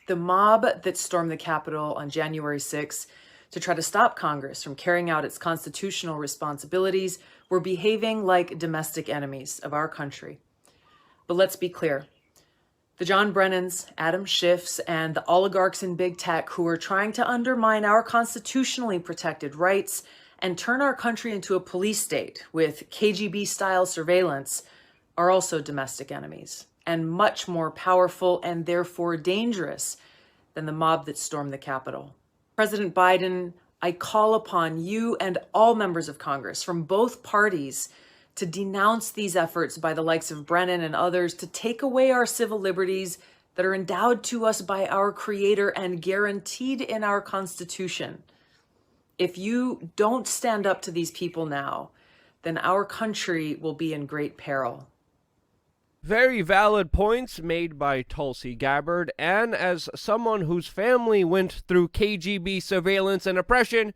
The mob that stormed the Capitol on January 6 to try to stop Congress from carrying out its constitutional responsibilities were behaving like domestic enemies of our country. But let's be clear. The John Brennans, Adam Schiffs, and the oligarchs in big tech who are trying to undermine our constitutionally protected rights and turn our country into a police state with KGB-style surveillance are also domestic enemies, and much more powerful and therefore dangerous than the mob that stormed the Capitol. President Biden, I call upon you and all members of Congress from both parties to denounce these efforts by the likes of Brennan and others to take away our civil liberties that are endowed to us by our Creator and guaranteed in our Constitution. If you don't stand up to these people now, then our country will be in great peril. Very valid points made by Tulsi Gabbard, and as someone whose family went through KGB surveillance and oppression,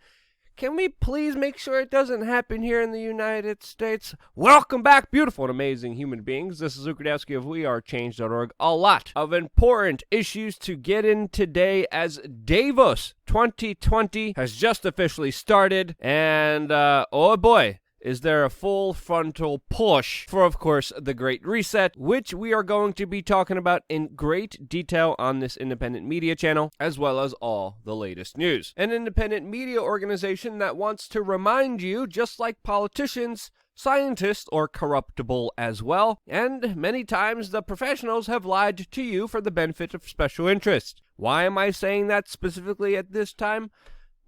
can we please make sure it doesn't happen here in the United States? Welcome back, beautiful and amazing human beings. This is Ukradowski of WeAreChange.org. A lot of important issues to get in today as Davos 2020 has just officially started, and oh boy, is there a full frontal push for, of course, the Great Reset, which we are going to be talking about in great detail on this independent media channel, as well as all the latest news. An independent media organization that wants to remind you, just like politicians, scientists are corruptible as well, and many times the professionals have lied to you for the benefit of special interests. Why am I saying that specifically at this time?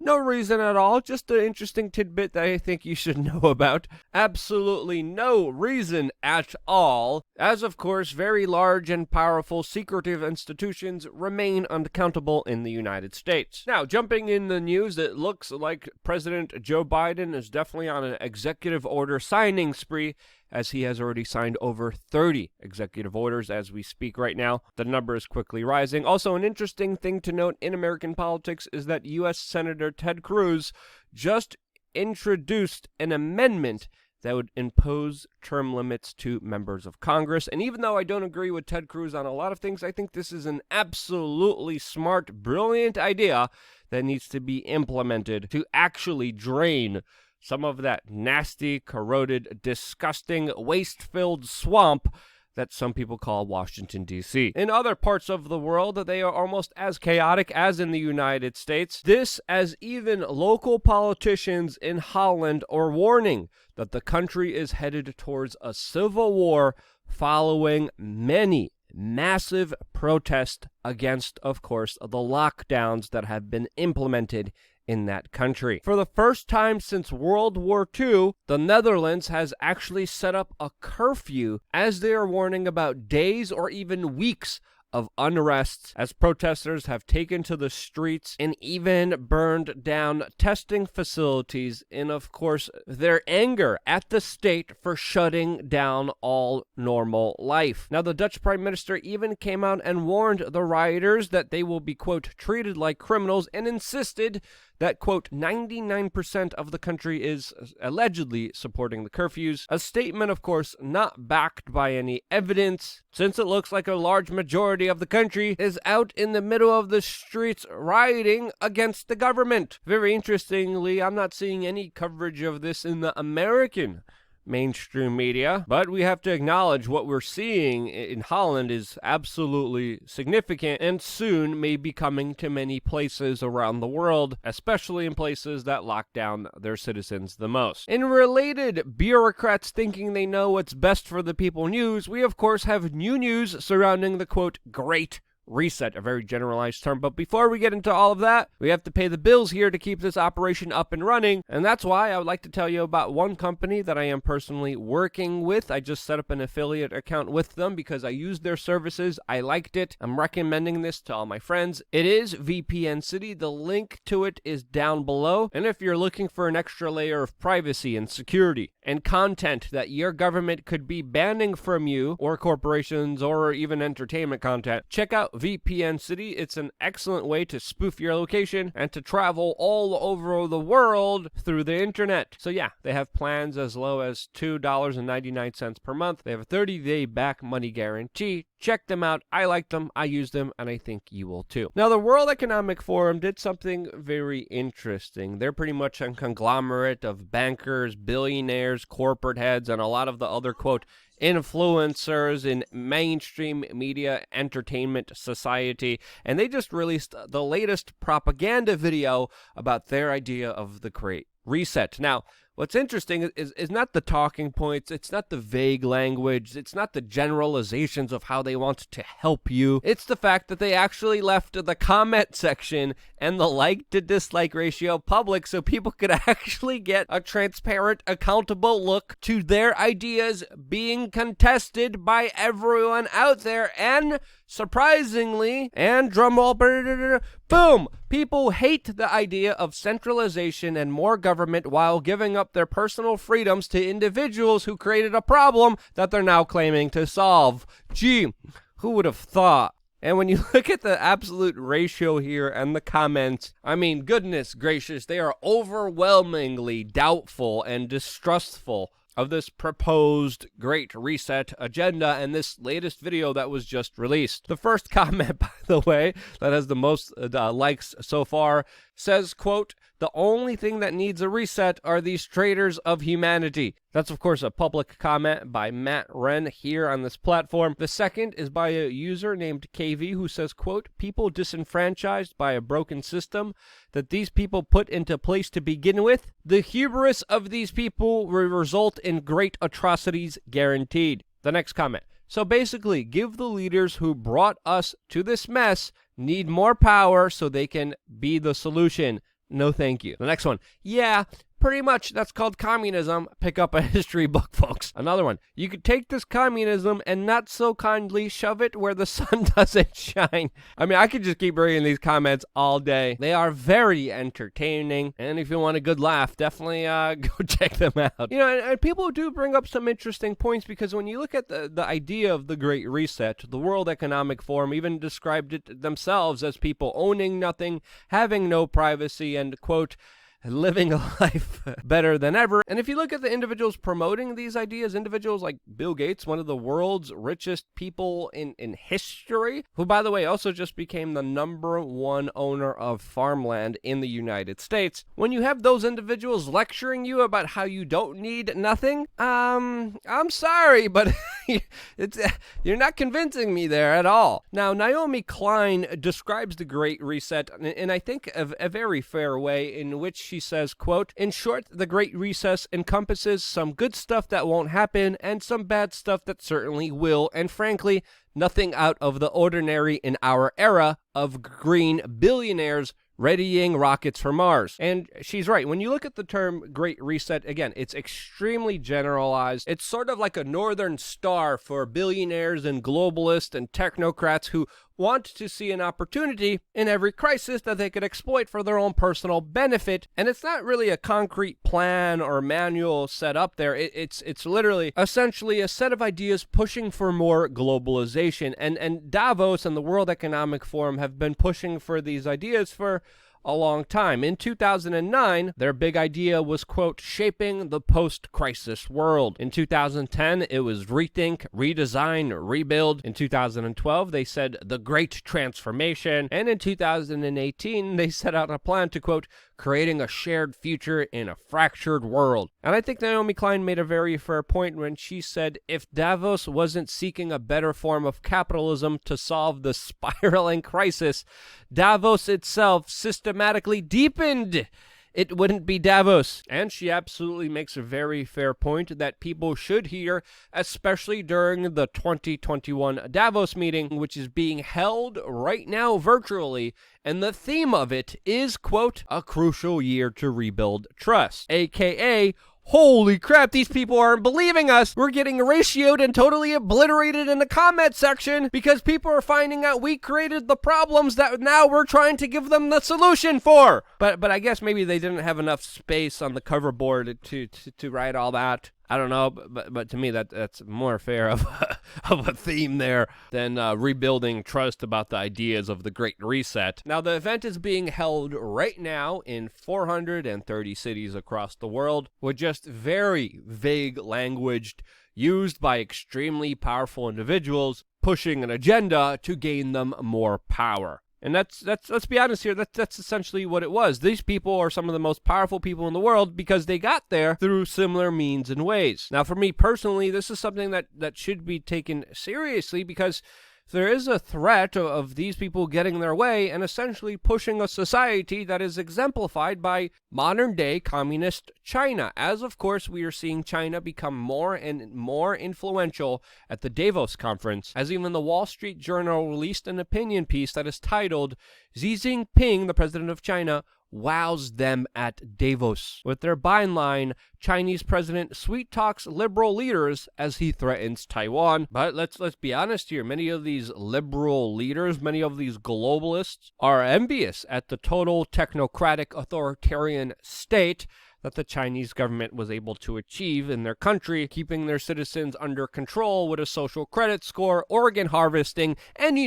No reason at all, just an interesting tidbit that I think you should know about. Absolutely no reason at all, as of course very large and powerful secretive institutions remain unaccountable in the United States. Now, jumping in the news, it looks like President Joe Biden is definitely on an executive order signing spree, as he has already signed over 30 executive orders as we speak right now. The number is quickly rising. Also, an interesting thing to note in American politics is that U.S. Senator Ted Cruz just introduced an amendment that would impose term limits to members of Congress. And even though I don't agree with Ted Cruz on a lot of things, I think this is an absolutely smart, brilliant idea that needs to be implemented to actually drain some of that nasty, corroded, disgusting, waste-filled swamp that some people call Washington, D.C. In other parts of the world, they are almost as chaotic as in the United States. This, as even local politicians in Holland are warning that the country is headed towards a civil war following many massive protests against, of course, the lockdowns that have been implemented in that country. For the first time since World War II, the Netherlands has actually set up a curfew as they are warning about days or even weeks of unrest as protesters have taken to the streets and even burned down testing facilities in, of course, their anger at the state for shutting down all normal life. Now, the Dutch Prime Minister even came out and warned the rioters that they will be, quote, treated like criminals, and insisted that, quote, 99% of the country is allegedly supporting the curfews. A statement, of course, not backed by any evidence, since it looks like a large majority of the country is out in the middle of the streets rioting against the government. Very interestingly, I'm not seeing any coverage of this in the American mainstream media, but we have to acknowledge what we're seeing in Holland is absolutely significant and soon may be coming to many places around the world, especially in places that lock down their citizens the most. In related bureaucrats thinking they know what's best for the people news, we of course have new news surrounding the, quote, Great Reset, a very generalized term. But before we get into all of that, we have to pay the bills here to keep this operation up and running. And that's why I would like to tell you about one company that I am personally working with. I just set up an affiliate account with them because I used their services. I liked it. I'm recommending this to all my friends. It is VPN City. The link to it is down below. And if you're looking for an extra layer of privacy and security and content that your government could be banning from you, or corporations, or even entertainment content, check out VPN City. It's an excellent way to spoof your location and to travel all over the world through the internet. So yeah, they have plans as low as $2.99 per month. They have a 30-day back money guarantee. Check them out. I like them, I use them, and I think you will too. Now, the World Economic Forum did something very interesting. They're pretty much a conglomerate of bankers, billionaires, corporate heads, and a lot of the other, quote, influencers in mainstream media entertainment society, and they just released the latest propaganda video about their idea of the Great Reset. Now, what's interesting is not the talking points, it's not the vague language, it's not the generalizations of how they want to help you. It's the fact that they actually left the comment section and the like to dislike ratio public so people could actually get a transparent, accountable look to their ideas being contested by everyone out there. And surprisingly, and drumroll, boom, people hate the idea of centralization and more government while giving up their personal freedoms to individuals who created a problem that they're now claiming to solve. Gee, who would have thought? And when you look at the absolute ratio here and the comments, I mean, goodness gracious, they are overwhelmingly doubtful and distrustful of this proposed Great Reset agenda and this latest video that was just released. The first comment, by the way, that has the most likes so far says, quote, "The only thing that needs a reset are these traitors of humanity." That's, of course, a public comment by Matt Wren here on this platform. The second is by a user named KV who says, quote, "People disenfranchised by a broken system that these people put into place to begin with. The hubris of these people will result in great atrocities guaranteed." The next comment. So basically, give the leaders who brought us to this mess need more power so they can be the solution. No thank you. The next one. Yeah, pretty much that's called communism. Pick up a history book, folks. Another one. You could take this communism and not so kindly shove it where the sun doesn't shine. I mean, I could just keep reading these comments all day. They are very entertaining. And if you want a good laugh, definitely go check them out. You know, and people do bring up some interesting points because when you look at the idea of the Great Reset, the World Economic Forum even described it themselves as people owning nothing, having no privacy, and, quote, living a life better than ever. And if you look at the individuals promoting these ideas, individuals like Bill Gates, one of the world's richest people in history, who, by the way, also just became the #1 owner of farmland in the United States. When you have those individuals lecturing you about how you don't need nothing, I'm sorry, but you're not convincing me there at all. Now, Naomi Klein describes the Great Reset in I think a very fair way, in which she says, quote, "In short, the Great Reset encompasses some good stuff that won't happen and some bad stuff that certainly will, and frankly, nothing out of the ordinary in our era of green billionaires readying rockets for Mars." And she's right. When you look at the term Great Reset, again, it's extremely generalized. It's sort of like a northern star for billionaires and globalists and technocrats who want to see an opportunity in every crisis that they could exploit for their own personal benefit. And it's not really a concrete plan or manual set up there. It's literally essentially a set of ideas pushing for more globalization. And Davos and the World Economic Forum have been pushing for these ideas for a long time. In 2009, their big idea was, quote, shaping the post-crisis world. In 2010, it was rethink, redesign, rebuild. In 2012, they said the great transformation. And in 2018, they set out a plan to, quote, creating a shared future in a fractured world. And I think Naomi Klein made a very fair point when she said if Davos wasn't seeking a better form of capitalism to solve the spiraling crisis, Davos itself systematically deepened. It wouldn't be Davos. And she absolutely makes a very fair point that people should hear, especially during the 2021 Davos meeting, which is being held right now virtually. And the theme of it is, quote, a crucial year to rebuild trust, aka holy crap, these people aren't believing us. We're getting ratioed and totally obliterated in the comment section because people are finding out we created the problems that now we're trying to give them the solution for. But I guess maybe they didn't have enough space on the cover board to write all that. I don't know, but to me that's more fair of of a theme there than rebuilding trust about the ideas of the Great Reset. Now, the event is being held right now in 430 cities across the world with just very vague language used by extremely powerful individuals pushing an agenda to gain them more power. And that's let's be honest here, that's essentially what it was. These people are some of the most powerful people in the world because they got there through similar means and ways. Now, for me personally, this is something that should be taken seriously, because there is a threat of these people getting their way and essentially pushing a society that is exemplified by modern-day communist China, as of course we are seeing China become more and more influential at the Davos conference, as even the Wall Street Journal released an opinion piece that is titled, "Xi Jinping, the president of China, wows them at Davos," with their byline, "Chinese president sweet talks liberal leaders as he threatens Taiwan." But let's be honest here, many of these liberal leaders, many of these globalists are envious at the total technocratic authoritarian state that the Chinese government was able to achieve in their country, keeping their citizens under control with a social credit score, organ harvesting, and,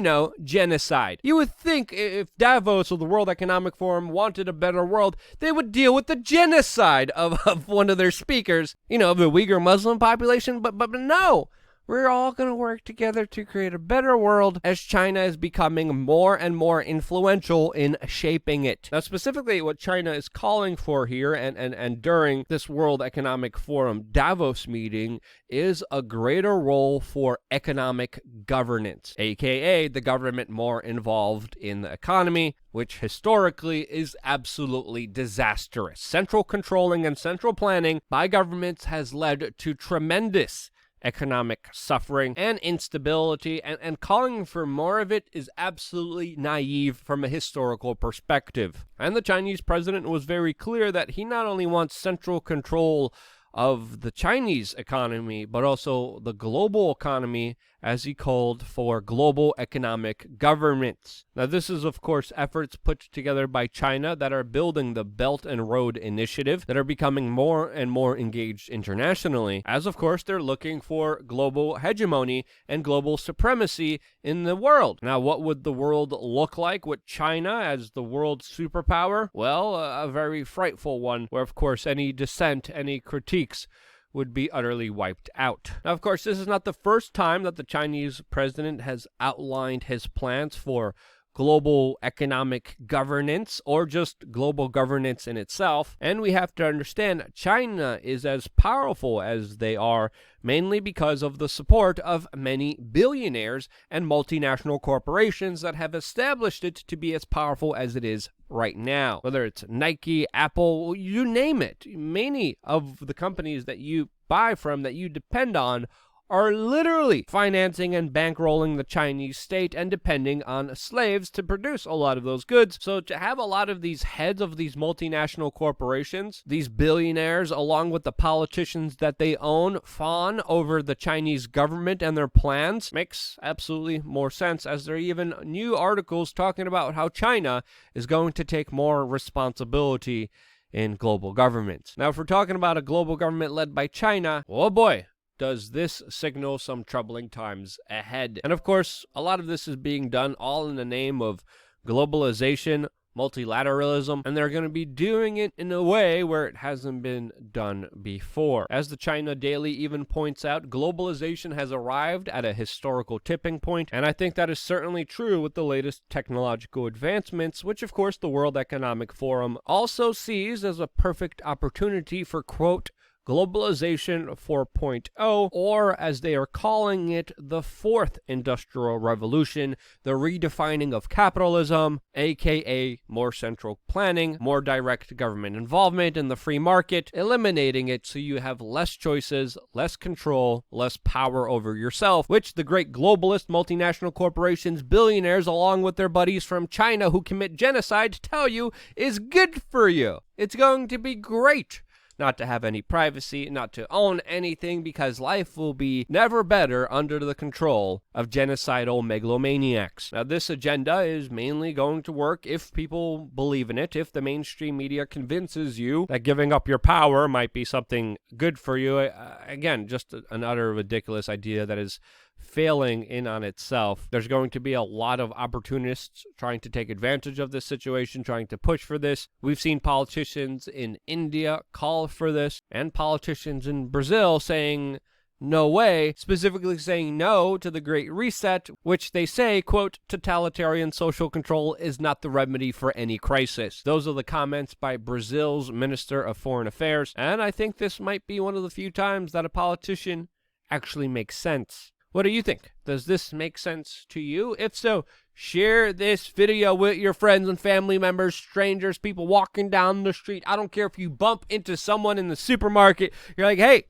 genocide. You would think if Davos or the World Economic Forum wanted a better world, they would deal with the genocide of one of their speakers, of the Uyghur Muslim population, but no. We're all going to work together to create a better world as China is becoming more and more influential in shaping it. Now, specifically, what China is calling for here and during this World Economic Forum Davos meeting is a greater role for economic governance, aka the government more involved in the economy, which historically is absolutely disastrous. Central controlling and central planning by governments has led to tremendous economic suffering and instability, and calling for more of it is absolutely naive from a historical perspective. And the Chinese president was very clear that he not only wants central control of the Chinese economy, but also the global economy, as he called for global economic governance. Now, this is, of course, efforts put together by China that are building the Belt and Road Initiative, that are becoming more and more engaged internationally, as, of course, they're looking for global hegemony and global supremacy in the world. Now, what would the world look like with China as the world superpower? Well, a very frightful one, where, of course, any dissent, any critiques would be utterly wiped out. Now, of course, this is not the first time that the Chinese president has outlined his plans for global economic governance, or just global governance in itself. And we have to understand China is as powerful as they are mainly because of the support of many billionaires and multinational corporations that have established it to be as powerful as it is right now. Whether it's Nike, Apple, you name it. Many of the companies that you buy from, that you depend on, are literally financing and bankrolling the Chinese state and depending on slaves to produce a lot of those goods. So to have a lot of these heads of these multinational corporations, these billionaires, along with the politicians that they own, fawn over the Chinese government and their plans, makes absolutely more sense, as there are even new articles talking about how China is going to take more responsibility in global governments. Now, if we're talking about a global government led by China, oh boy, does this signal some troubling times ahead. And of course, a lot of this is being done all in the name of globalization, multilateralism, and they're going to be doing it in a way where it hasn't been done before. As the China Daily even points out, globalization has arrived at a historical tipping point, and I think that is certainly true with the latest technological advancements, which of course the World Economic Forum also sees as a perfect opportunity for, quote, Globalization 4.0, or as they are calling it, the fourth industrial revolution, the redefining of capitalism, aka more central planning, more direct government involvement in the free market, eliminating it so you have less choices, less control, less power over yourself, which the great globalist multinational corporations, billionaires, along with their buddies from China who commit genocide, tell you is good for you. It's going to be great. not to have any privacy, not to own anything, because life will be never better under the control of genocidal megalomaniacs. Now, this agenda is mainly going to work if people believe in it, if the mainstream media convinces you that giving up your power might be something good for you. Again, just an utter ridiculous idea that is failing in on itself. There's going to be a lot of opportunists trying to take advantage of this situation, trying to push for this. We've seen politicians in India call for this, and politicians in Brazil saying no way, specifically saying no to the Great Reset, which they say, quote, totalitarian social control is not the remedy for any crisis. Those are the comments by Brazil's Minister of Foreign Affairs, and I think this might be one of the few times that a politician actually makes sense. What do you think? Does this make sense to you? If so, share this video with your friends and family members, strangers, people walking down the street. I don't care if you bump into someone in the supermarket. You're like, hey,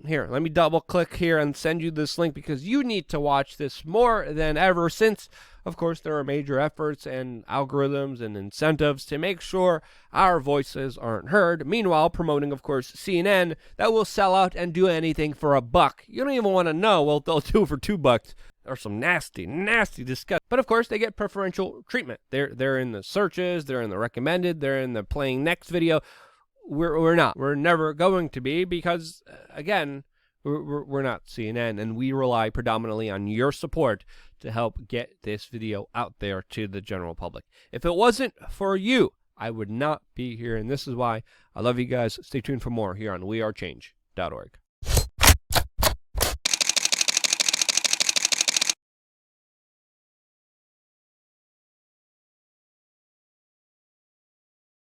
here, let me double click here and send you this link because you need to watch this more than ever, since, of course, there are major efforts and algorithms and incentives to make sure our voices aren't heard. Meanwhile, promoting, of course, CNN that will sell out and do anything for $1. You don't even want to know what they'll do for $2. Or some nasty, disgust. But of course, they get preferential treatment. They're in the searches, they're in the recommended, they're in the playing next video. We're not. We're never going to be because, again, we're not CNN, and we rely predominantly on your support to help get this video out there to the general public. If it wasn't for you, I would not be here, and this is why I love you guys. Stay tuned for more here on wearechange.org.